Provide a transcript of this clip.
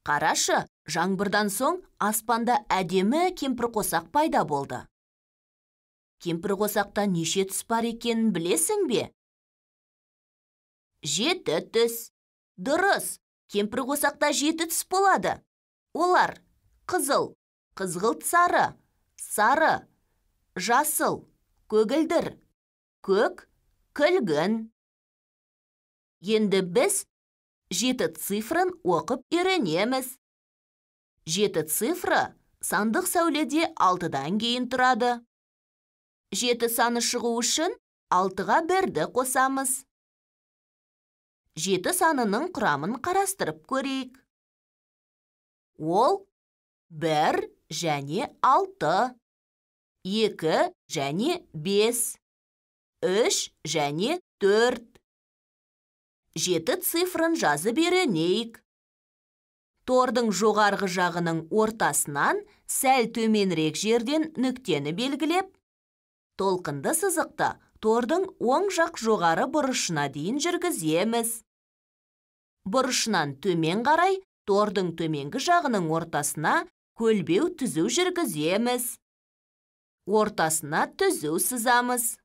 Қарашы, жаңбырдан соң аспанда әдемі кемпір қосақ пайда болды. Кемпір қосақта неше түс бар екенін білесің бе? 7 түс. Дұрыс, кемпір қосақта 7 түс болады. Олар қызыл, қызғылт сары, сары, жасыл, көгілдір, көк, күлгін. Енді біз 7 цифрын оқып үйренеміз. 7 цифры сандық сәуледе 6-дан кейін тұрады. 7 саны шығу үшін 6-ға 1-ді қосамыз. 7 санының құрамын қарастырып көрейік. Ол 1 және 6, 2 және 5, 3 және 4. 7 цифрын жазып үйренейік. Тордың жоғарғы жағының ортасынан сәл төменірек жерден нүктені белгілеп, толқынды сызықты тордың оң жақ жоғары бұрышына дейін жүргіземіз. Бұрышынан төмен қарай тордың төменгі жағының ортасына көлбеу түзу жүргіземіз. Ортасына түзу сызамыз.